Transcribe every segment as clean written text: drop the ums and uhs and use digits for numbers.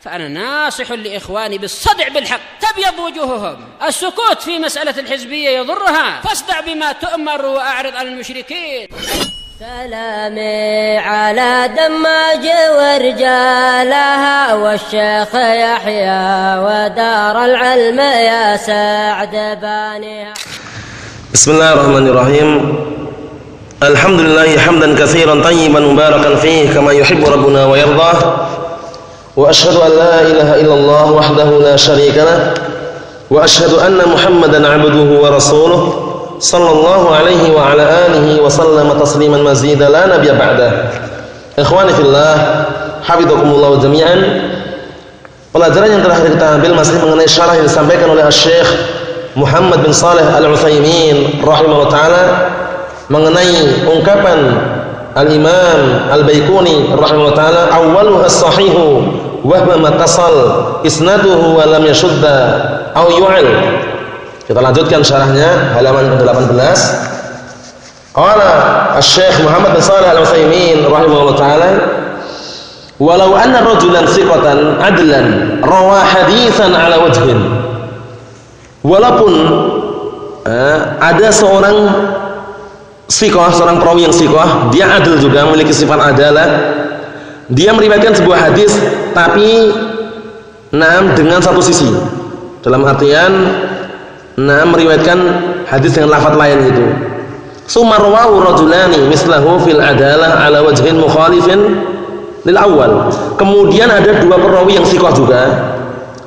فأنا ناصح لإخواني بالصدع بالحق تبيض وجوههم. السكوت في مسألة الحزبية يضرها، فاصدع بما تؤمر وأعرض عن المشركين. سلامي على دماج ورجالها والشيخ يحيى ودار العلم يا سعد بانيها. بسم الله الرحمن الرحيم. الحمد لله حمدا كثيرا طيبا مباركا فيه كما يحب ربنا ويرضاه. وأشهد أن لا إله إلا الله وحده لا شريك له وأشهد أن محمدا عبده ورسوله صلى الله عليه وعلى آله وسلم تسليما مزيدا لا نبي بعده. Ikhwani fillah, hafizakumullah jami'an. Pelajaran yang telah kita ambil masih mengenai syarah yang disampaikan oleh Syekh Muhammad bin Shalih Al-Utsaimin rahimahullah taala mengenai ungkapan Al-Imam Al-Baiquni rahimahullah taala, awwaluha as-sahihu wa huwa mattasal isnaduhu wa lam yashudda aw yu'al. Kita lanjutkan syarahnya halaman ke-18. Qala Asy-Syaikh Muhammad bin Shalih Al-Utsaimin rahimahullah taala, walau anna rajulan thiqatan adlan rawa haditsan ala wajhin. Walaupun ada seorang thiqah, seorang perawi yang thiqah, dia adil juga, memiliki sifat adalah, dia meriwayatkan sebuah hadis tapi dengan satu sisi, dalam artian meriwayatkan hadis dengan lafaz lain itu. Sumarwahu rajulani mislahu fil adalah ala wajhin mukhalifin lil awal. Kemudian ada dua perawi yang thiqah juga,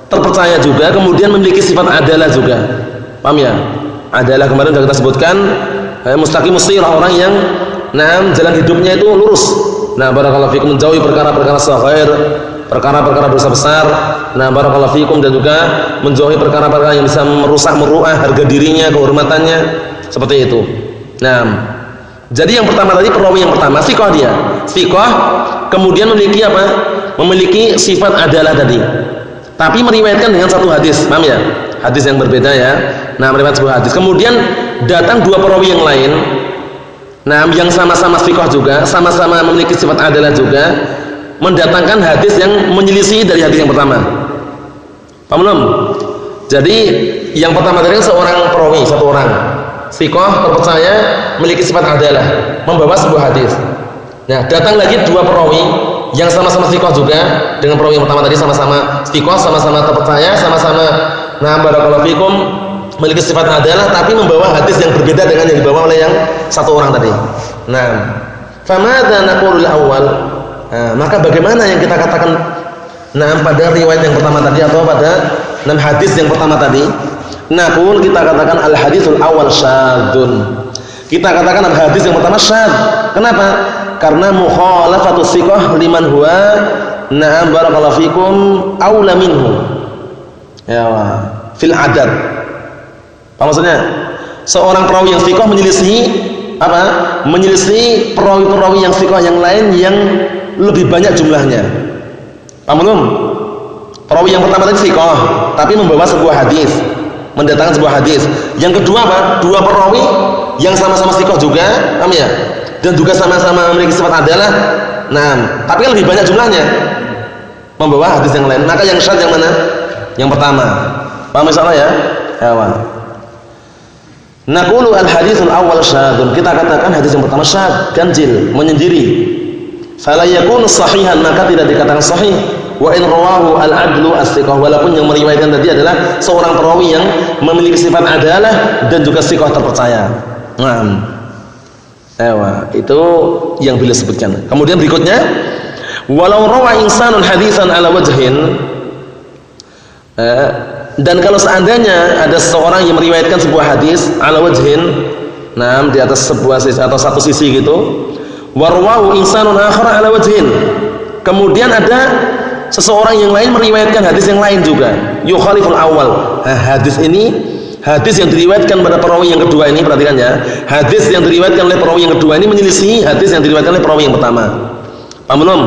terpercaya juga, kemudian memiliki sifat adalah juga. Paham ya? Adalah kemarin sudah kita sebutkan mustaqimus sirah, orang yang jalan hidupnya itu lurus. Barakallahu fikum, menjauhi perkara-perkara saghair, perkara-perkara dosa besar. Barakallahu fikum, dan juga menjauhi perkara-perkara yang bisa merusak, meruah harga dirinya, kehormatannya, seperti itu. Jadi yang pertama tadi, perawi yang pertama thiqah, dia thiqah, kemudian memiliki apa? Memiliki sifat adalah tadi. Tapi meriwayatkan dengan satu hadis, paham ya? Hadis yang berbeda ya. Meriwayatkan sebuah hadis. Kemudian datang dua perawi yang lain, yang sama-sama thiqah juga, sama-sama memiliki sifat adalah juga, mendatangkan hadis yang menyelisih dari hadis yang pertama. Paham belum? Jadi yang pertama tadi seorang perawi, satu orang thiqah, terpercaya, memiliki sifat adalah, membawa sebuah hadis. Datang lagi dua perawi yang sama-sama thiqah juga, dengan perawi yang pertama tadi sama-sama thiqah, sama-sama terpercaya, sama-sama barakallahu fikum, memiliki sifat adalah, tapi membawa hadis yang berbeda dengan yang dibawa oleh yang satu orang tadi. Famadza naqulul awwal? Maka bagaimana yang kita katakan pada riwayat yang pertama tadi, atau pada hadis yang pertama tadi? Naqul, kita katakan al hadisul awal syadzun. Kita katakan al hadis yang pertama syadz. Kenapa? Karena mukhalafatu thiqah liman huwa barakallahu fikum aula minhu. Fil adad. Apa maksudnya? Seorang perawi yang thiqah menyelisih apa? Menyelisih perawi-perawi yang thiqah yang lain yang lebih banyak jumlahnya. Paham belum? Perawi yang pertama tadi thiqah, tapi membawa sebuah hadis, mendatangkan sebuah hadis. Yang kedua apa? Dua perawi yang sama-sama thiqah juga, paham ya? Dan juga sama-sama memiliki sifat adalah, tapi lebih banyak jumlahnya, membawa hadis yang lain. Maka yang syadz yang mana? Yang pertama. Paham misalnya ya? Naqulu al-haditsul awwal syadzun. Kita katakan hadis yang pertama syadz, ganjil, menyendiri. Fala yakunu sahihan, maka tidak dikatakan sahih. Wa in rawahu al-adlu as-thiqah, walaupun yang meriwayatkan tadi adalah seorang perawi yang memiliki sifat adalah dan juga thiqah, terpercaya. Itu yang beliau sebutkan. Kemudian berikutnya, walau rawa insanun hadisan ala wajhin, dan kalau seandainya ada seorang yang meriwayatkan sebuah hadis ala wajhin, di atas sebuah sisi atau satu sisi gitu, warwahu insanun akhar ala wajhin, kemudian ada seseorang yang lain meriwayatkan hadis yang lain juga, yukhaliful awal. Hadis ini, hadis yang diriwayatkan pada perawi yang kedua ini, perhatikan ya, hadis yang diriwayatkan oleh perawi yang kedua ini menyelisih hadis yang diriwayatkan oleh perawi yang pertama. Paham belum?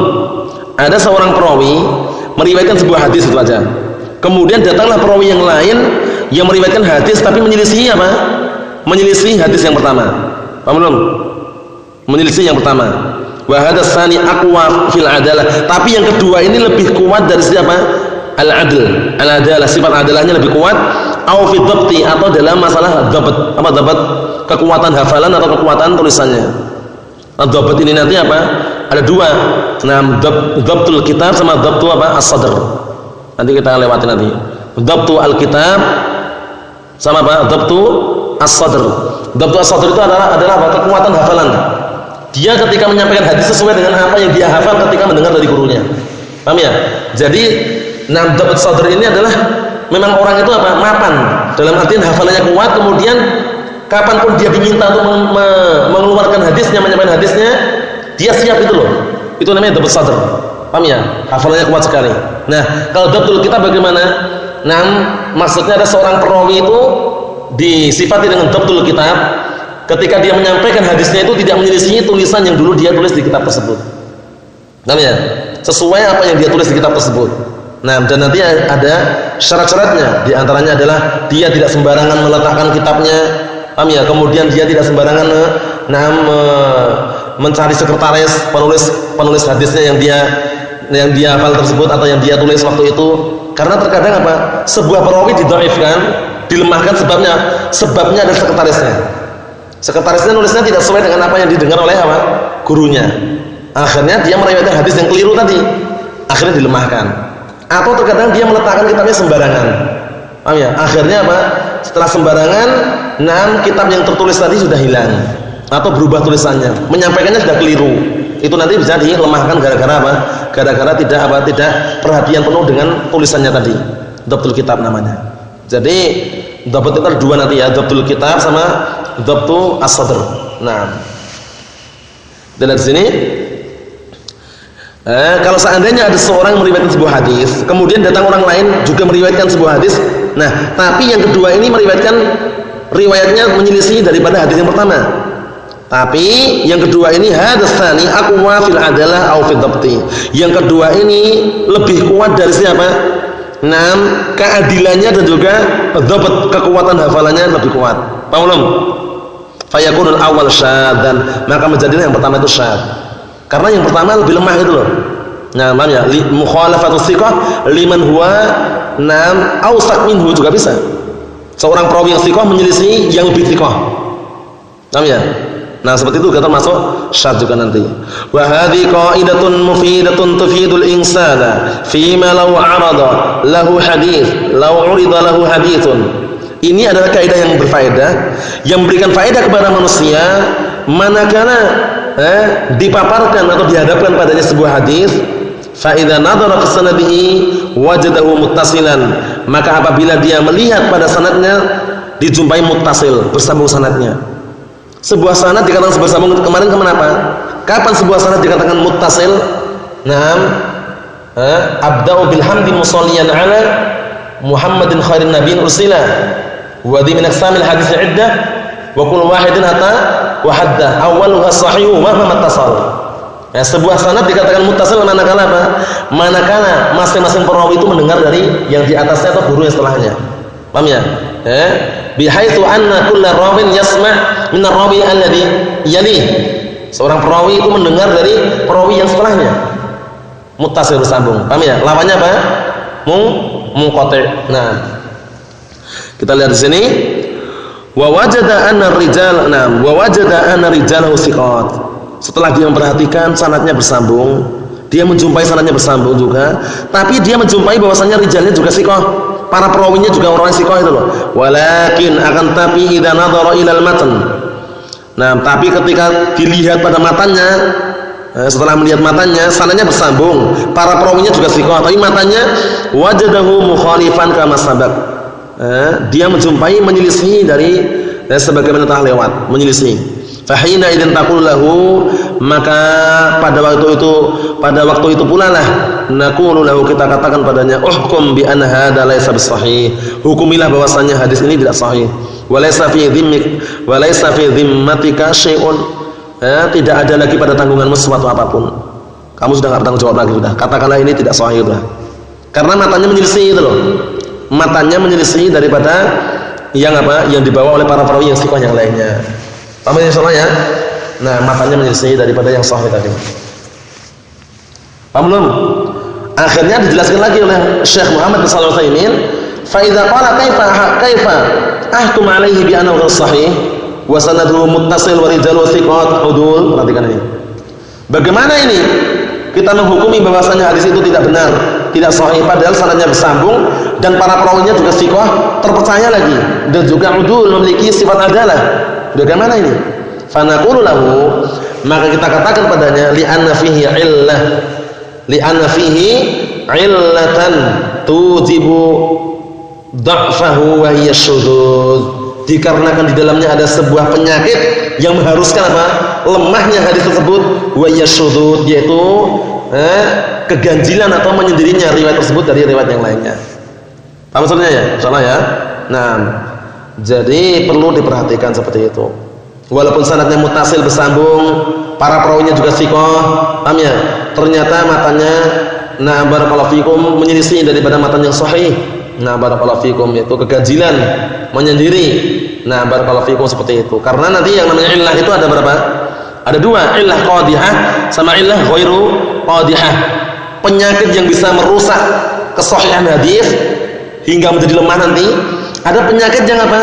Ada seorang perawi meriwayatkan sebuah hadis itu aja, kemudian datanglah perawi yang lain yang meriwayatkan hadis tapi menyelisih apa? Menyelisih hadis yang pertama. Paham belum? Menyelisih yang pertama. Wa hadzal tsani aqwa fil adalah. Tapi yang kedua ini lebih kuat dari siapa? al-adl, al-adalah, sifat adalahnya lebih kuat, au fi dhabti, atau dalam masalah dhabt. Apa dhabt? Kekuatan hafalan atau kekuatan tulisannya. Dhabt ini nanti apa? Ada dua. Nah, dhabtul kitab sama dhabtu apa? As-sadr. Nanti kita lewati nanti. Dhabtu al-kitab sama apa? Dhabtu as-sadr. Dhabtu as-sadr itu adalah apa? Kekuatan hafalan. Dia ketika menyampaikan hadis sesuai dengan apa yang dia hafal ketika mendengar dari gurunya. Paham ya? Jadi, dhabtu as-sadr ini adalah memang orang itu apa? Mapan. Dalam artian hafalannya kuat, kemudian kapanpun dia diminta untuk mengeluarkan hadisnya, menyampaikan hadisnya, dia siap itu loh. Itu namanya dhabtu as-sadr. Paham ya? Hafalannya kuat sekali. Nah, kalau dhabtul kitab bagaimana? Nah, maksudnya ada seorang perawi itu disifati dengan dhabtul kitab. Ketika dia menyampaikan hadisnya itu tidak menyelisihi tulisan yang dulu dia tulis di kitab tersebut. Paham ya? Sesuai apa yang dia tulis di kitab tersebut. Nah, dan nanti ada syarat-syaratnya. Di antaranya adalah dia tidak sembarangan meletakkan kitabnya. Paham ya? Kemudian dia tidak sembarangan mencari sekretaris penulis hadisnya yang dia hafal tersebut atau yang dia tulis waktu itu. Karena terkadang apa? Sebuah perawi didhaifkan, dilemahkan sebabnya ada sekretarisnya. Sekretarisnya nulisnya tidak sesuai dengan apa yang didengar oleh apa? Gurunya. Akhirnya dia meriwayatkan hadis yang keliru tadi. Akhirnya dilemahkan. Atau terkadang dia meletakkan kitabnya sembarangan. Paham ya? Akhirnya apa? Setelah sembarangan, kitab yang tertulis tadi sudah hilang atau berubah tulisannya. Menyampaikannya sudah keliru. Itu nanti bisa dilemahkan gara-gara apa? Gara-gara tidak perhatian penuh dengan tulisannya tadi. Dhabtul kitab namanya. Jadi dhabt itu ada dua nanti ya, dhabtul kitab sama dhabtu as-sadr. Nah, dari sini kalau seandainya ada seorang meriwayatkan sebuah hadis, kemudian datang orang lain juga meriwayatkan sebuah hadis, nah, tapi yang kedua ini meriwayatkan riwayatnya menyelisih daripada hadis yang pertama. Tapi yang kedua ini hadatsani aqwa fil adalah au fil dhabti. Yang kedua ini lebih kuat dari siapa? Keadilannya dan juga dhabt, kekuatan hafalannya lebih kuat. Paham belum? Fayakunul awal syaddan, maka menjadilah yang pertama itu syad. Karena yang pertama lebih lemah itu loh. Nah, paham ya? Mukhalafatu thiqah liman huwa awsaq minhu juga bisa. Seorang perawi yang thiqah menyelisih yang lebih thiqah. Paham ya? Nah, seperti itu kita masuk syad juga nanti. Wa hadhi qaidatun mufidatun tufidul insana fima law arada lahu hadits, law urida lahu haditsun. Ini adalah kaidah yang berfaedah, yang memberikan faedah kepada manusia manakala dipaparkan atau dihadapkan padanya sebuah hadis, fa idza nadhara fi sanadihi wajadahu muttasilan, maka apabila dia melihat pada sanadnya dijumpai muttasil, bersambung sanadnya. Sebuah sanad dikatakan bersambung kemarin kenapa? Kapan sebuah sanad dikatakan muttasil? Abda'u bil hamdi musalliyan ala Muhammadin khairin nabiyyin ursila wa di min aqsamil hadits iddah wa kullu wahidin hatta wa hadda awwaluha sahihu wa ma muttasal. Ya, sebuah sanad dikatakan muttasil manakala apa? Manakala masing-masing perawi itu mendengar dari yang di atasnya atau guru yang setelahnya. Paham ya? Bihaitsu anna kullu rawin yasma' min ar-rawi alladhi yali. Seorang perawi itu mendengar dari perawi yang setelahnya. Muttasil bersambung. Paham ya? Lawannya apa? Munqati'. Nah, kita lihat di sini wa wajada anna ar-rijal, wa wajada anna rijalahu thiqat. Setelah dia memperhatikan sanadnya bersambung, dia menjumpai sanadnya bersambung juga, tapi dia menjumpai bahwasannya rijalnya juga thiqah. Para perawinya juga orang thiqah itu loh. Walakin akan tapi idza nadhara ila al-matan. Nah, tapi ketika dilihat pada matanya, setelah melihat matanya, sanadnya bersambung, para perawinya juga thiqah, tapi matanya wajadahu mukhalifan kama sabaq. Dia menjumpai menyelisih dari sebagaimana telah lewat, menyelisih. Fahina idzan taqul lahu, maka pada waktu itu pula lah naqulu lahu, kita katakan padanya, uhkum bi anna hadza laysa bisahih, hukumilah bahwasanya hadis ini tidak sahih, wa laysa fi dhimmik wa laysa fi dhimmatika syai'un, tidak ada lagi pada tanggunganmu sesuatu apapun, kamu sudah enggak bertanggung jawab lagi, sudah katakanlah ini tidak sahih sudah. Karena matanya menyelisih itu loh, matanya menyelisih daripada yang dibawa oleh para perawi yang thiqah yang lainnya. Paham ya soalnya? Nah, matanya menyelisih daripada yang sahih tadi. Paham belum? Akhirnya dijelaskan lagi oleh Syekh Muhammad bin Shalih Al-Utsaimin, fa idza qala kaifa ahkum alaihi bi annahu sahih wa sanaduhu muttasil wa rijaluhu thiqat udul. Perhatikan ini. Bagaimana ini kita menghukumi bahwasanya hadis itu tidak benar, tidak sahih, padahal sanadnya bersambung dan para perawinya juga thiqah, terpercaya lagi, dan juga udul, memiliki sifat adalah. Bagaimana ini? Fa naqulu lahu, maka kita katakan padanya li'anna fihi illah, li'anna fihi illatan tujibu dha'fahu wa hiya syudzuz. Dikarenakan di dalamnya ada sebuah penyakit yang mengharuskan apa? Lemahnya hadis tersebut, wa hiya syudzuz, yaitu keganjilan atau menyendirinya riwayat tersebut dari riwayat yang lainnya. Paham maksudnya ya? Insyaallah ya. Nah, jadi perlu diperhatikan seperti itu. Walaupun sanadnya muttasil bersambung, para perawinya juga thiqah, paham ya? Ternyata matanya barakallahu fikum menyelisih daripada matan yang sahih. Barakallahu fikum, yaitu keganjilan, menyendiri. Barakallahu fikum seperti itu. Karena nanti yang namanya illah itu ada berapa? Ada dua, illah qadihah sama illah ghairu qadihah. Penyakit yang bisa merusak kesahihan hadis hingga menjadi lemah nanti. Ada penyakit yang apa?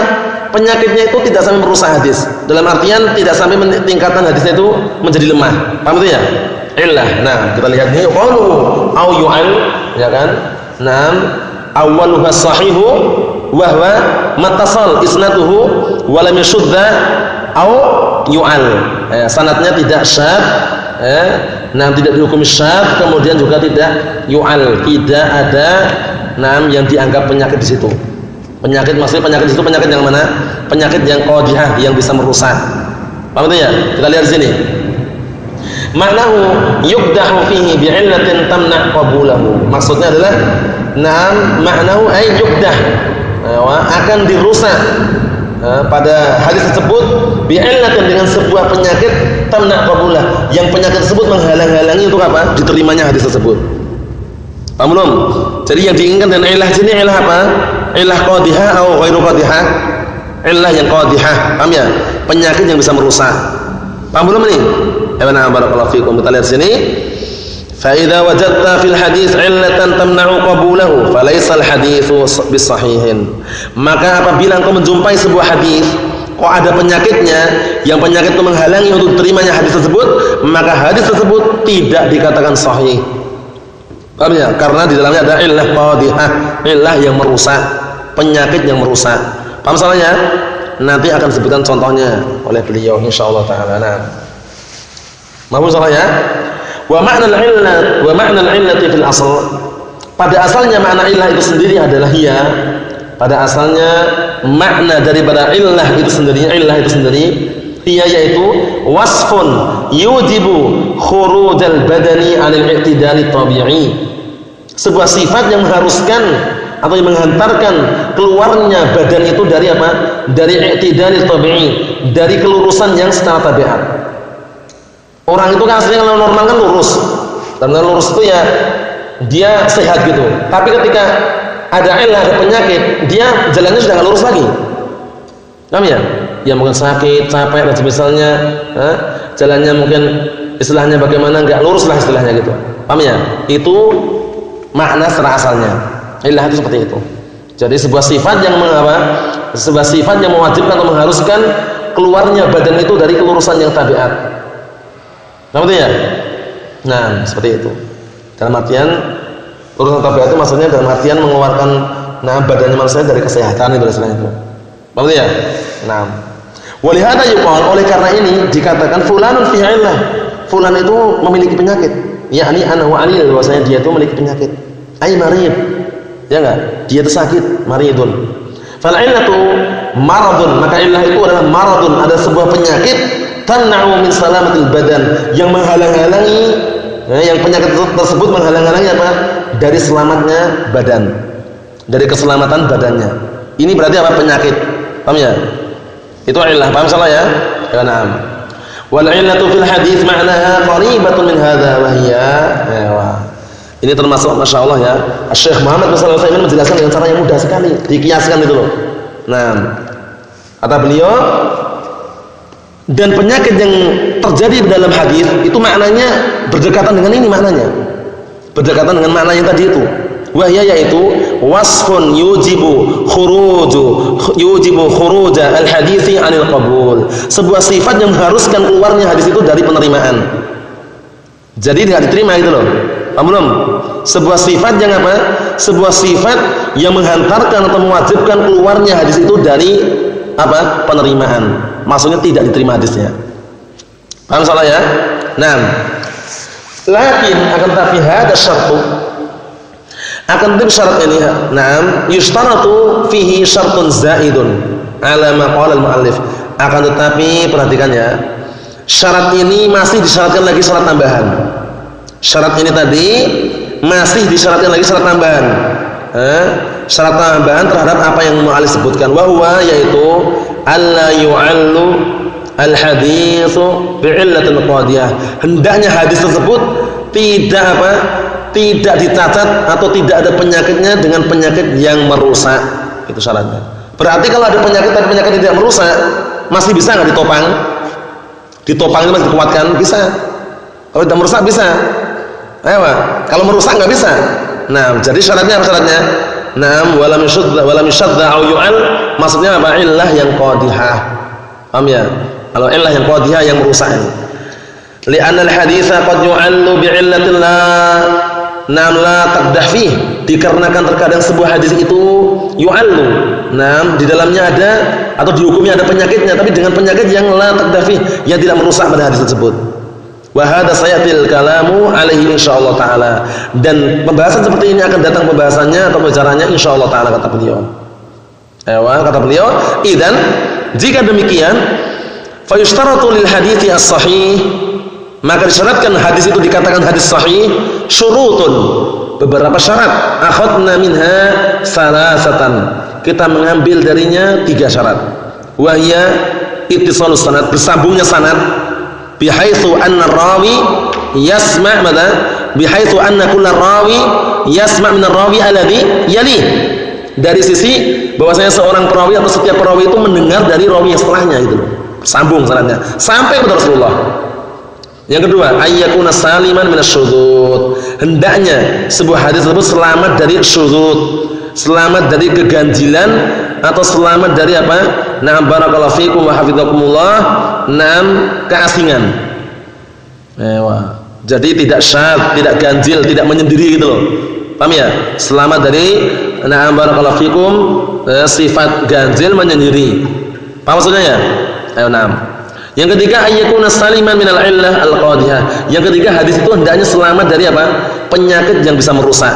Penyakitnya itu tidak sampai merusak hadis. Dalam artian tidak sampai meningkatkan hadisnya itu menjadi lemah. Paham itu ya? Illah. Nah, kita lihat ini qalu au yu'al, ya kan? Awwaluha sahihu wa huwa mattasal isnaduhu wa lam yashudda au yu'al. Sanadnya tidak syadz, tidak dihukumi syadz, kemudian juga tidak yu'al, tidak ada yang dianggap penyakit di situ. Penyakit maksudnya penyakit di situ penyakit yang mana? Penyakit yang qadihah, yang bisa merusak. Paham itu ya? Kita lihat di sini. Ma'nahu yukdahu fihi bi'illatin tamna' qabulahu. Maksudnya adalah ma'nahu ay yukdah, akan dirusak pada hadis tersebut bi'illatin, dengan sebuah penyakit tamna' qabulah, yang penyakit tersebut menghalang-halangi untuk apa? Diterimanya hadis tersebut. Paham belum? Jadi yang diinginkan dengan illah sini illah apa? Illah qadihah atau ghairu qadihah? Illah yang qadihah. Paham ya? Penyakit yang bisa merusak. Paham belum ini? Barakallahu fikum. Kita lihat sini. Fa idza wajadta fil hadits illatan tamna'u qabulahu falaysa al haditsu bisahihin. Maka apabila engkau menjumpai sebuah hadis kok ada penyakitnya, yang penyakit itu menghalangi untuk terimanya hadis tersebut, maka hadis tersebut tidak dikatakan sahih. Paham ya? Karena di dalamnya ada illah qadihah, illah yang merusak, penyakit yang merusak. Paham salahnya? Nanti akan disebutkan contohnya oleh beliau insyaallah taala. Mahfuz salahnya? Wa ma'na al-illah wa ma'na al-illati fil asl. Pada asalnya makna illah itu sendiri adalah hiya. Pada asalnya makna daripada illah itu sendiri hiya, yaitu wasfun yujibu khurujal badani 'anil i'tidali tabi'i. Sebuah sifat yang mengharuskan atau yang menghantarkan keluarnya badan itu dari apa? Dari i'tidali tabi'i, dari kelurusan yang secara tabiat. Orang itu kan aslinya kalau normal kan lurus. Dan lurus itu ya dia sehat gitu. Tapi ketika ada illah, ada penyakit, dia jalannya sudah nggak lurus lagi. Paham ya? Ya mungkin sakit, capek dan semisalnya, jalannya mungkin istilahnya bagaimana, nggak lurus lah istilahnya gitu. Paham ya? Itu makna secara asalnya. Illah itu seperti itu. Jadi sebuah sifat yang sebuah sifat yang mewajibkan atau mengharuskan keluarnya badan itu dari kelurusan yang tabiat. Paham itu ya? Nah, seperti itu. Dalam artian urusan tabiat itu maksudnya dalam artian mengeluarkan badannya manusia dari kesehatan itu istilahnya itu. Paham ya? Nah, walihada yuqal, oleh karena ini dikatakan fulanun fi illah. Fulan itu memiliki penyakit, yakni anahu alil, bahwasanya dia itu memiliki penyakit. Ai marid. Ya enggak? Dia itu sakit, maridun. Fal illatu maradun, maka illah itu adalah maradun, ada sebuah penyakit tan'u min salamatil badan, yang menghalang-halangi, yang penyakit tersebut menghalang-halangi apa? Dari selamatnya badan, dari keselamatan badannya. Ini berarti apa? Penyakit. Paham ya? Itu illah. Paham salah ya? Ya, na'am. Wal illatu fil hadits ma'naha qaribatun min hadza wa hiya. Ini termasuk masyaallah ya. Syekh Muhammad bin Shalih Al-Utsaimin menjelaskan dengan cara yang mudah sekali, dikiaskan itu loh. Nah, kata beliau, dan penyakit yang terjadi dalam hadis itu maknanya berdekatan dengan ini maknanya. berdekatan dengan makna yang tadi itu. Wahya yaitu wasfun yujibu khuruja al-hadithi 'anil qabul. Sebuah sifat yang mengharuskan keluarnya hadis itu dari penerimaan. Jadi tidak diterima gitu loh. Paham belum? Sebuah sifat yang apa? Sebuah sifat yang menghantarkan atau mewajibkan keluarnya hadis itu dari apa? Penerimaan. Maksudnya tidak diterima hadisnya. Paham salah ya? Nah, lakin akan tapi hada syartu, akan tetapi syarat ini, na'am, yustaratu fihi syartun zaidun ala ma qala al-muallif. Akan tetapi perhatikan ya, syarat ini masih disyaratkan lagi syarat tambahan. Syarat ini tadi masih disyaratkan lagi syarat tambahan. Syarat tambahan terhadap apa yang muallif sebutkan, wa huwa yaitu alla yu'allu al-haditsu bi'illatin qadiyah. Hendaknya hadis tersebut tidak apa? Tidak dicacat atau tidak ada penyakitnya dengan penyakit yang merusak. Itu syaratnya. Berarti kalau ada penyakit tapi penyakit tidak merusak, masih bisa nggak ditopang? Ditopang itu masih dikuatkan? Bisa. Kalau tidak merusak bisa. Ayo, kalau merusak nggak bisa. Nah, jadi syaratnya apa syaratnya? Naam, walam yushadda au yu'al, maksudnya apa? Illah yang qadihah. Paham ya? Kalau illah yang qadihah yang merusak. Li'anna al-haditsa qad yu'allu bi'illatin la taqdah fih, dikarenakan terkadang sebuah hadis itu yu'allu, di dalamnya ada atau dihukumi ada penyakitnya, tapi dengan penyakit yang la taqdah fih, yang tidak merusak pada hadis tersebut. Wa hadza sayatil kalamu alaihi insyaallah taala, dan pembahasan seperti ini akan datang pembahasannya atau pembicaranya insyaallah taala, kata beliau. Kata beliau, idzan jika demikian fa yushtaratu lil hadithi as-sahih, maka disyaratkan hadis itu dikatakan hadis sahih syurutun, beberapa syarat. Akhadna minha salasatan, kita mengambil darinya 3 syarat. Wahya ittisalus sanad, bersambungnya sanad, bihaitsu anna rawi yasma' madza, bihaitsu anna kullu rawi yasma' min ar-rawi alladhi yali, dari sisi bahwasanya seorang perawi atau setiap perawi itu mendengar dari rawi yang setelahnya, gitu loh. Sambung sanadnya sampai kepada Rasulullah. Yang kedua, ayyakuna saliman minasyudzud, hendaknya sebuah hadis tersebut selamat dari syudzud, selamat dari keganjilan atau selamat dari apa? Na'am, barakallahu fikum wa hafizakumullah, na'am, keasingan. Jadi tidak syadz, tidak ganjil, tidak menyendiri, gitu loh. Paham ya? Selamat dari na'am, barakallahu fikum, sifat ganjil menyendiri. Paham maksudnya ya? Ayo, na'am. Yang ketiga, ayyakuna saliman minal illah al-qadihah. Yang ketiga, hadis itu hendaknya selamat dari apa? Penyakit yang bisa merusak.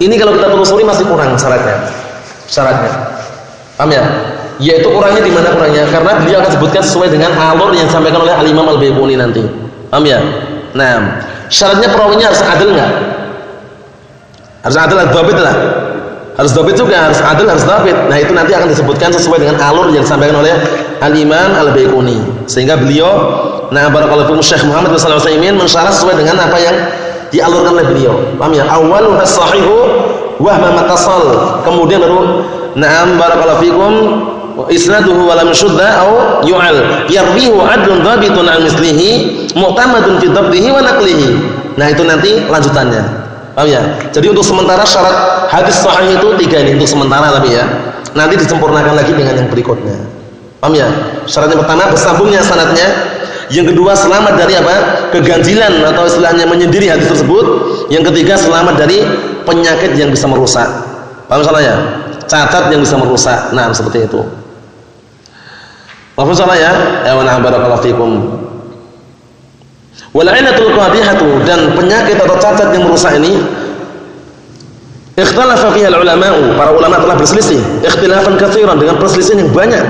Ini kalau kita telusuri masih kurang syaratnya. Paham ya? Yaitu kurangnya di mana kurangnya? Karena beliau akan sebutkan sesuai dengan alur yang disampaikan oleh Al-Imam Al-Baiquni nanti. Paham ya? Nah, syaratnya perawinya harus adil enggak? Harus adil, harus dhabit lah. Harus dhabit juga, harus adil, harus dhabit. Nah, itu nanti akan disebutkan sesuai dengan alur yang disampaikan oleh Al-Imam Al-Baiquni. Sehingga beliau, nah, barakallahu fikum, Syekh Muhammad bin Shalih Al-Utsaimin mensyarah sesuai dengan apa yang dialurkan oleh beliau. Paham ya? Awwaluha as-sahihu wa ma matasal. Kemudian baru, na'am, barakallahu fikum, isnaduhu wa lam yushadda au yu'al. Yarwihu 'adlun dhabitun 'an mislihi mu'tamadun fi dhabtihi wa naqlihi. Nah, itu nanti lanjutannya. Paham ya? Jadi untuk sementara syarat hadis sahih itu 3 ini untuk sementara, tapi ya nanti disempurnakan lagi dengan yang berikutnya. Paham ya? Syarat yang pertama bersambungnya sanadnya, yang kedua selamat dari apa? Keganjilan atau istilahnya menyendiri hadis tersebut, yang ketiga selamat dari penyakit yang bisa merusak. Paham salah ya? Cacat yang bisa merusak. Nah, seperti itu. Paham salah ya? Ya, wa barakallahu fikum. Wal'inatul qadihatu, dan penyakit atau cacat yang merusak ini ikhtalafa fiha al-ulama'u, para ulama telah berselisih ikhtilafan katsiran, dengan perselisihan yang banyak.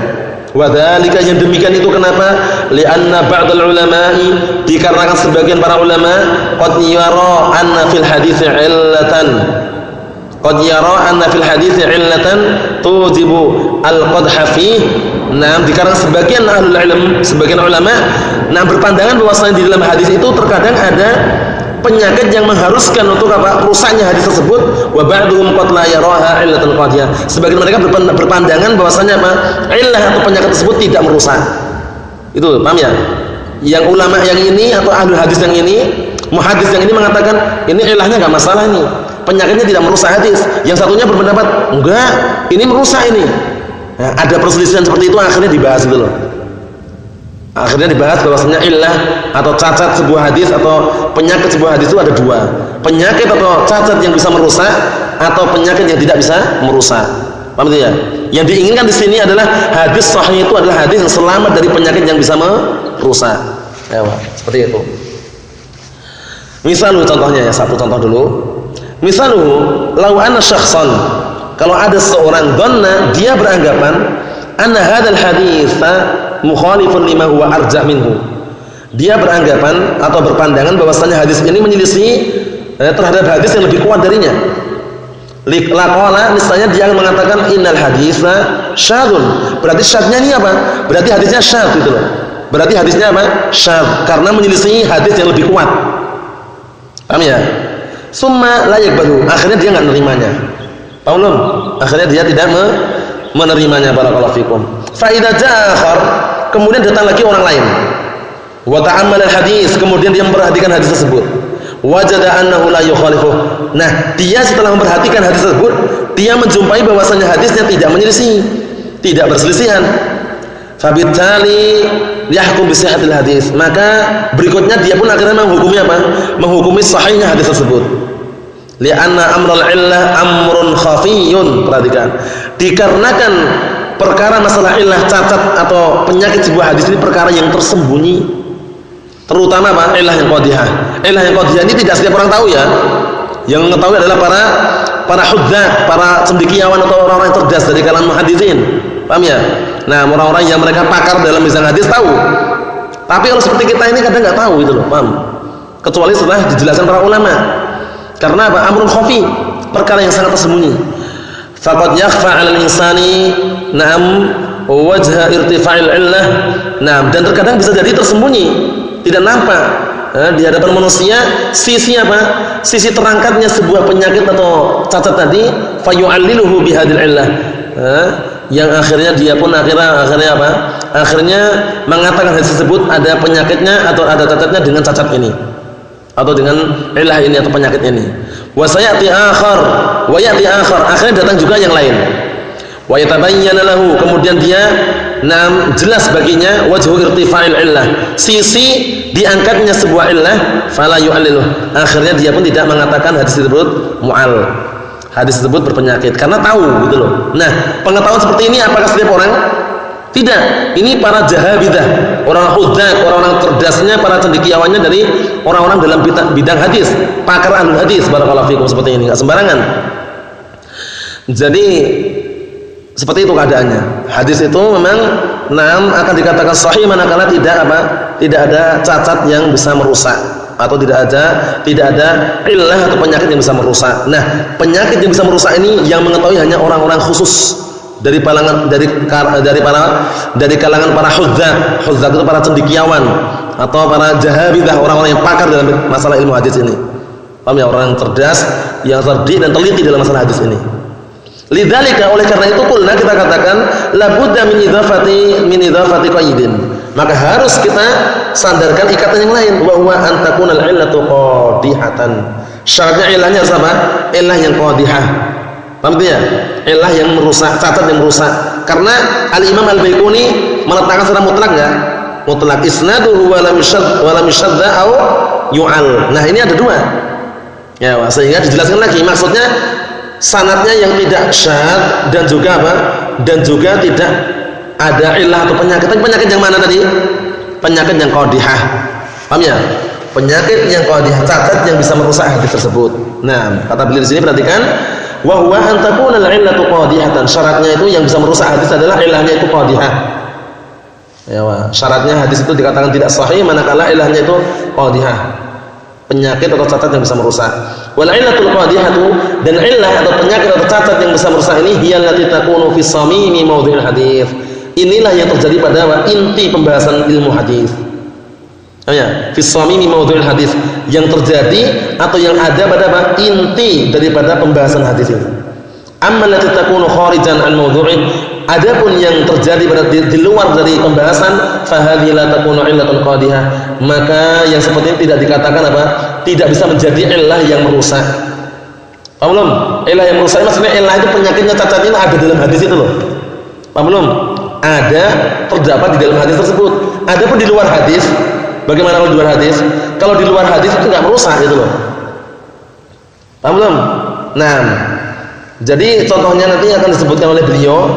Wa dzalika, yang demikian itu kenapa? Li'anna ba'dal ulama'i, dikarenakan sebagian para ulama qad yara anna fil hadits illatan, qad yara anna fil hadits illatan tujibu al-qadha fihi. Nah, dikarenakan sebagian ahlul ilm, sebagian ulama, nah, berpandangan bahwasanya di dalam hadis itu terkadang ada penyakit yang mengharuskan untuk apa? Rusaknya hadis tersebut. Wa ba'duhum qad la yaraha illatan qadiyah. Sebagian mereka berpandangan bahwasanya apa? Illah atau penyakit tersebut tidak merusak. Itu, paham ya? Yang ulama yang ini atau ahlul hadis yang ini Muhadis yang ini mengatakan ini ilahnya enggak masalah ini, penyakitnya tidak merusak hadis. Yang satunya berpendapat enggak, ini merusak ini. Nah, ada perselisihan seperti itu, akhirnya dibahas itu loh. Akhirnya dibahas bahwasanya illah atau cacat sebuah hadis atau penyakit sebuah hadis itu ada dua. Penyakit atau cacat yang bisa merusak atau penyakit yang tidak bisa merusak. Paham tidak ya? Yang diinginkan di sini adalah hadis sahih itu adalah hadis yang selamat dari penyakit yang bisa merusak. Ya, seperti itu. Misalnya contohnya ya, satu contoh dulu. Misalnya, lau anna syakhsan, kalau ada seorang dhanna, dia beranggapan anna hadzal haditsa mukhalifun lima huwa arja' minhu. Dia beranggapan atau berpandangan bahwasanya hadis ini menyelisih terhadap hadis yang lebih kuat darinya. Laqala misalnya dia akan mengatakan innal haditsa syadzun. Berarti syadznya ini apa? Berarti hadisnya syadz gitu loh. Berarti hadisnya apa? Syadz karena menyelisih hadis yang lebih kuat. Paham ya? Summa la yaqbalu. Akhirnya dia enggak menerimanya. Paham belum? Akhirnya dia tidak menerimanya. Barakallahu fikum. Fa idza jaa akhar, kemudian datang lagi orang lain. Wa ta'ammal al-hadis, kemudian dia memperhatikan hadis tersebut. Wajada annahu la yukhalifu. Nah, dia setelah memperhatikan hadis tersebut, dia menjumpai bahwasanya hadisnya tidak menyelisih, tidak berselisihan. Fabittali yahkum bi sihhatil hadis. Maka berikutnya dia pun akhirnya menghukumi apa? Menghukumi sahihnya hadis tersebut. Li'anna amral illah amrun khafiyyun. Perhatikan. Dikarenakan perkara masalah illah, cacat atau penyakit sebuah hadis ini perkara yang tersembunyi. Terutama apa? Illah yang qadhihah. Illah yang qadhihah ini tidak setiap orang tahu ya. Yang mengetahui adalah para hudzaq, para cendekiawan atau orang-orang yang cerdas dari kalangan muhaddisin. Paham ya? Nah, orang-orang yang mereka pakar dalam mizan hadis tahu. Tapi kalau seperti kita ini kadang enggak tahu gitu loh, paham? Kecuali setelah dijelaskan para ulama. Karena apa? Amrun khafi, perkara yang sangat tersembunyi. Faqad yakhfa 'alal insani na'am wajha irtifa'il illah. Nah, dan terkadang bisa jadi tersembunyi, tidak nampak di hadapan manusia sisi apa? Sisi terangkatnya sebuah penyakit atau cacat tadi, fayu'alliluhu bihadil illah. Yang akhirnya dia pun akhirnya apa? Akhirnya mengatakan hadis tersebut ada penyakitnya atau ada cacatnya dengan cacat ini atau dengan illah ini atau penyakit ini. Wa sayati akhar, wa yati akhar, akhirnya datang juga yang lain. Wa yatabayyana lahu, kemudian dia jelas baginya wajhu irtifa'il illah, sisi diangkatnya sebuah illah, fala yu'alliluh, akhirnya dia pun tidak mengatakan hadis tersebut mu'al, hadis tersebut berpenyakit, karena tahu gitu loh. Nah, pengetahuan seperti ini apakah setiap orang? Tidak. Ini para jahabidah, orang hudzaq, orang-orang cerdasnya, para cendekiawannya dari orang-orang dalam bidang hadis, pakar ahlul hadis. Barakallahu fikum, seperti ini, enggak sembarangan. Jadi seperti itu keadaannya. Hadis itu memang akan dikatakan sahih manakala tidak ada cacat yang bisa merusak atau tidak ada illah atau penyakit yang bisa merusak. Nah, penyakit yang bisa merusak ini yang mengetahui hanya orang-orang khusus dari kalangan para hudzaq. Hudzaq itu para cendekiawan atau para jahabidah, orang-orang yang pakar dalam masalah ilmu hadis ini. Paham ya? Orang yang cerdas, yang cerdik dan teliti dalam masalah hadis ini. Lidzalika, oleh karena itu qulna, kita katakan la budda min idhafati qaidin. Maka harus kita sandarkan ikatan yang lain, wa huwa an takuna al-illatu qadihatan. Syaratnya ilahnya apa? Ilah yang qadihah. Paham tidak ya? Ilah yang merusak, cacat yang merusak. Karena Al-Imam Al-Baiquni meletakkan secara mutlak enggak? Mutlak isnaduhu wa lam yushadda aw yu'al. Nah, ini ada dua. Ya, sehingga dijelaskan lagi maksudnya sanadnya yang tidak syadz dan juga apa? Dan juga tidak ada illah atau penyakit. Tapi penyakit yang mana tadi? Penyakit yang qadihah. Paham ya? Penyakit yang qadihah, cacat yang bisa merusak hadis tersebut. Nah, kata beliau di sini perhatikan, wa huwa an takuna al-illatu qadihatan. Syaratnya itu yang bisa merusak hadis adalah ilahnya itu qadihah. Ya, syaratnya hadis itu dikatakan tidak sahih manakala ilahnya itu qadihah. Penyakit atau cacat yang bisa merusak. Wal illatul qadihatu, dan illah atau penyakit atau cacat yang bisa merusak ini hiyallati takunu fi samimi maudhi'il hadis. Inilah yang terjadi pada inti pembahasan ilmu hadis. Ya, fi samimi maudhi'il hadis, yang terjadi atau yang ada pada apa? Inti daripada pembahasan hadis ini. Amma allati takunu kharijan an maudhu'i, Adapun yang terjadi pada di luar dari pembahasan, fahadhi la takunu illatan qadihah, maka yang seperti ini tidak dikatakan apa? Tidak bisa menjadi illah yang merusak. Paham belum? Illah yang merusak maksudnya illah itu penyakitnya, cacat ini ada dalam hadis itu loh. Paham belum? Ada, terdapat di dalam hadis tersebut. Adapun di luar hadis, bagaimana kalau di luar hadis? Kalau di luar hadis itu enggak merusak gitu loh. Paham belum? Nah, jadi contohnya nanti akan disebutkan oleh beliau,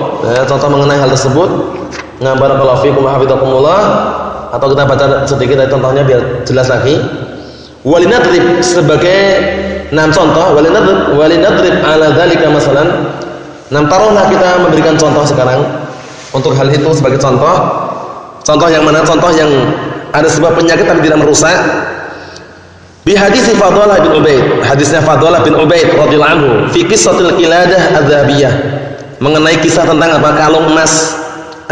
contoh mengenai hal tersebut. Nah, barakallahu fikum wa hafizakumullah. Atau kita baca sedikit dari contohnya biar jelas lagi. Walinadrib sebagai contoh, walinadrib ala dzalika masalan. Taruhlah kita memberikan contoh sekarang untuk hal itu sebagai contoh. Contoh yang mana? Contoh yang ada sebuah penyakit tapi tidak merusak. Bi hadis Fadhalah bin Ubaid, hadisnya Fadhalah bin Ubaid radhiyallahu anhu fi qissatil qiladah adz-dzhabiyah, mengenai kisah tentang apa? Kalung emas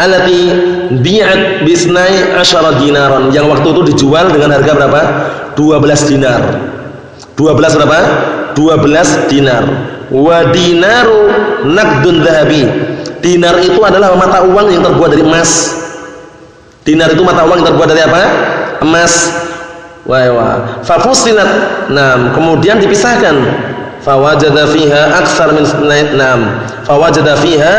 allati bi'at bi 12 dinaran, yang waktu itu dijual dengan harga berapa? 12 dinar. 12 berapa? 12 dinar. Wa dinaru naqdun dzahabi. Dinar itu adalah mata uang yang terbuat dari emas. Dinar itu mata uang yang terbuat dari apa? Emas. Fafusilat, kemudian dipisahkan. Fawajada fiha aktsar min fawajada fiha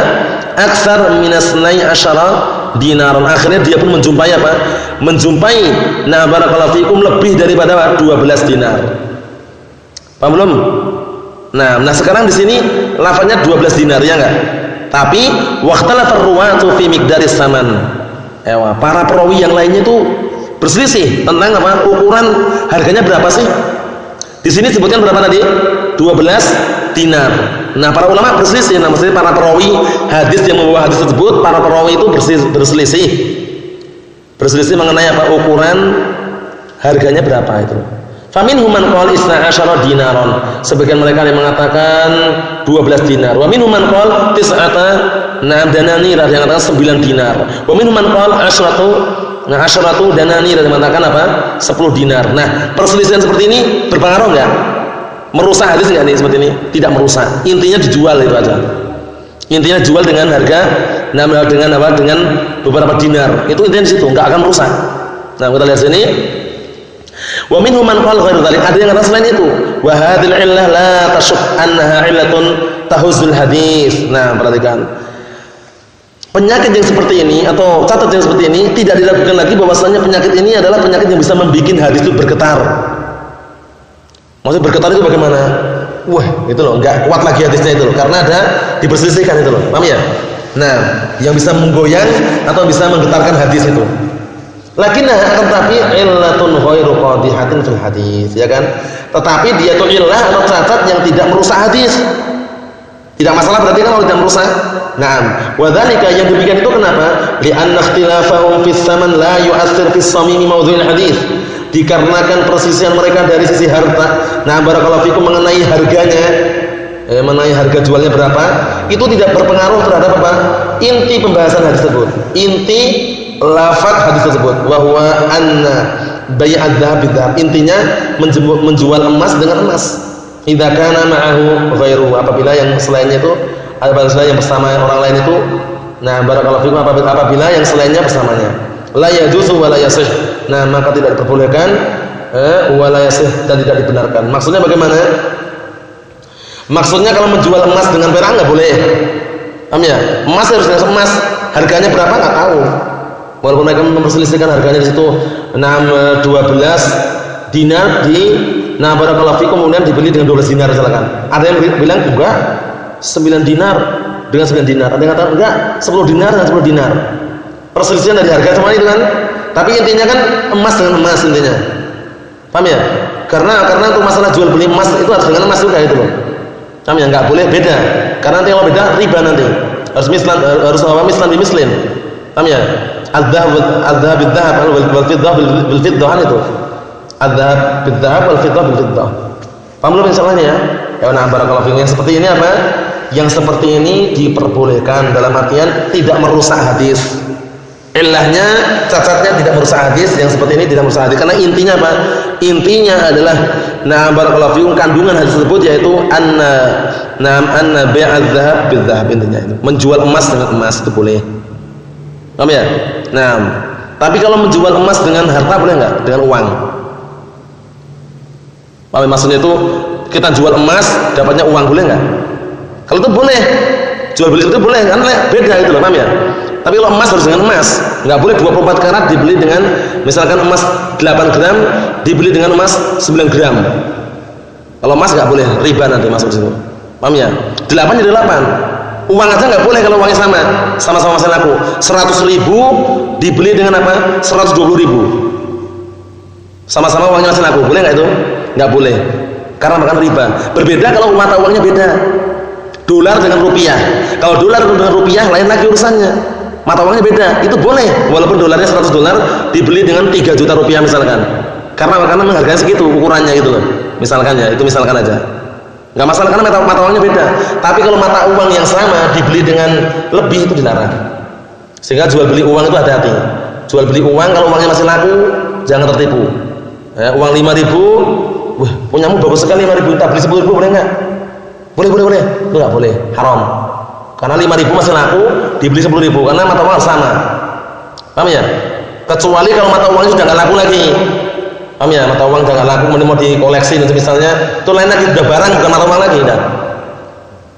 aktsar min 12 dinaran. Akhirnya dia pun menjumpai apa? Menjumpai barakallahu fikum lebih daripada 12 dinar. Paham belum? Nah, sekarang di sini lafaznya 12 dinar ya enggak? Tapi waqtalafar ruwatu fi miqdaris saman. Para perawi yang lainnya itu berselisih tentang apa? Ukuran harganya berapa sih? Di sini sebutkan berapa tadi? 12 dinar. Nah, para ulama berselisih. Maksudnya para perawi hadis yang membawa hadis tersebut, para perawi itu berselisih. Berselisih mengenai apa? Ukuran harganya berapa itu. Faminhum man qala 12 dinaron. Sebagian mereka yang mengatakan 12 dinar. Wa minhum man qala 9 dananir, yang mengatakan 9 dinar. Wa minhum man qala 10 dananir, yang mengatakan apa? 10 dinar. Nah, perselisihan seperti ini berpengaruh enggak? Merusak hadis enggak nih seperti ini? Tidak merusak. Intinya dijual itu aja. Intinya jual dengan harga dengan apa? Dengan beberapa dinar. Itu intinya di situ, enggak akan merusak. Nah, kita lihat sini. Wa minhum man qala ghairu dzalik, ada yang kata selain itu. Wa hadhil illah la tashuk annaha illatun tahuzul hadis. Nah, perhatikan. Penyakit yang seperti ini atau catat yang seperti ini tidak dilakukan lagi bahwasanya penyakit ini adalah penyakit yang bisa membuat hadis itu bergetar. Maksud bergetar itu bagaimana? Wah, itu loh, enggak kuat lagi hadisnya itu loh, karena ada diperselisihkan itu loh. Paham ya? Nah, yang bisa menggoyang atau bisa menggetarkan hadis itu. Lakinna akan tetapi illatun ghairu qadihatin fil hadis, ya kan? Tetapi dia itu illah atau cacat yang tidak merusak hadis. Tidak masalah berarti kan kalau tidak merusak. Naam. Wa dzalika, yang demikian itu kenapa? Li'anna ikhtilafahum fis saman la yu'athir fis samimi mawdhu'il hadis. Dikarenakan persisian mereka dari sisi harta. Nah, barakallahu fikum mengenai harganya, mengenai harga jualnya berapa, itu tidak berpengaruh terhadap apa? Inti pembahasan hadis tersebut. Inti lafaz hadis tersebut, wa huwa anna bai'ad dzahab bidzahab. Intinya menjual emas dengan emas. Idza kana ma'ahu ghairu, apabila yang selainnya itu, apabila yang bersama orang lain itu, nah barakallahu fikum, apabila yang selainnya bersamanya, la yajuzu wa la yasih. Nah, maka tidak diperbolehkan wa la yasih, dan tidak dibenarkan. Maksudnya bagaimana? Maksudnya kalau menjual emas dengan perak enggak boleh. Paham ya? Emas harus emas, harganya berapa enggak tahu. Walaupun mereka memperselisihkan harganya di situ 12 dinar barakallahu fikum, kemudian dibeli dengan 12 dinar misalkan. Ada yang bilang enggak 9 dinar dengan 9 dinar. Ada yang kata enggak 10 dinar dengan 10 dinar. Perselisihan dari harga semua itu kan. Tapi intinya kan emas dengan emas intinya. Paham ya? Karena untuk masalah jual beli emas itu harus dengan emas juga itu loh. Paham ya? Enggak boleh beda. Karena nanti kalau beda riba nanti. Harus mislan bi mislin. Paham ya? Al-dhahab bil-dhahab wal-fiddah bil-fiddah itu. Al-dhahab bil-dhahab wal-fiddah bil-fiddah. Paham belum insyaallah ya? Ya, nah barakallahu fikum. Yang seperti ini apa? Yang seperti ini diperbolehkan dalam artian tidak merusak hadis. Illahnya, cacatnya tidak merusak hadis, yang seperti ini tidak merusak hadis. Karena intinya apa? Intinya adalah barakallahu fikum, kandungan hadis tersebut yaitu anna bai'adz dzahab bil dzahab, intinya itu. Menjual emas dengan emas itu boleh. Paham ya? Tapi kalau menjual emas dengan harta boleh enggak? Dengan uang. Paham ya? Maksudnya itu kita jual emas dapatnya uang, boleh enggak? Kalau itu boleh. Jual beli itu boleh, kan beda itu loh, paham ya? Tapi kalau emas harus dengan emas, nggak boleh 24 karat dibeli dengan misalkan emas 8 gram dibeli dengan emas 9 gram. Kalau emas nggak boleh, riba nanti masuk situ. Paham ya? 8 jadi 8. Uang aja nggak boleh kalau uangnya sama-sama masih laku. 100.000 dibeli dengan apa? 120.000. Sama-sama uangnya masih laku, boleh nggak itu? Nggak boleh, karena makan riba. Berbeda kalau mata uangnya beda. Dolar dengan rupiah. Kalau dolar dengan rupiah lain lagi urusannya. Mata uangnya beda, itu boleh. Walaupun dolarnya 100 dolar dibeli dengan 3 juta rupiah misalkan. Karena menghargai segitu ukurannya gitu loh. Misalkan ya, itu misalkan aja. Enggak masalah karena mata uangnya beda. Tapi kalau mata uang yang sama dibeli dengan lebih, itu dilarang. Sehingga jual beli uang itu hati-hati. Jual beli uang kalau uangnya masih laku, jangan tertipu. Ya, uang 5.000, wah, punyamu bagus sekali 5.000, tak beli 10.000 boleh enggak? Boleh. Itu enggak boleh, haram. Karena 5.000 masih laku, dibeli 10.000 karena mata uang sama. Paham ya? Kecuali kalau mata uangnya sudah enggak laku lagi. Paham ya? Mata uang sudah enggak laku, mau dikoleksi misalnya, itu lain lagi, sudah barang bukan mata uang lagi, dah.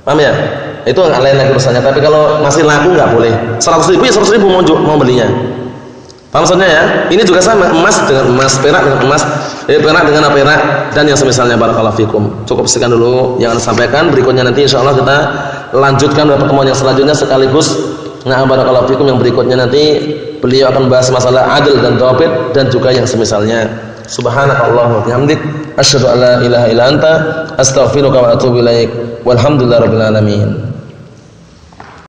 Paham ya? Itu lain lagi urusannya. Tapi kalau masih laku enggak boleh. 100.000 ya 100.000 mau belinya. Paham maksudnya ya? Ini juga sama, emas dengan emas, perak dengan emas, perak dengan perak, dan yang semisalnya. Barakallahu fikum. Cukup sekian dulu yang Anda sampaikan. Berikutnya nanti insyaallah kita lanjutkan pada pertemuan yang selanjutnya, sekaligus barakallahu fikum yang berikutnya nanti beliau akan bahas masalah adil dan dhabit dan juga yang semisalnya. Subhanakallahumma wa bihamdik, asyhadu an la ilaha illa anta, astaghfiruka wa atubu ilaik. Walhamdulillahirabbil alamin.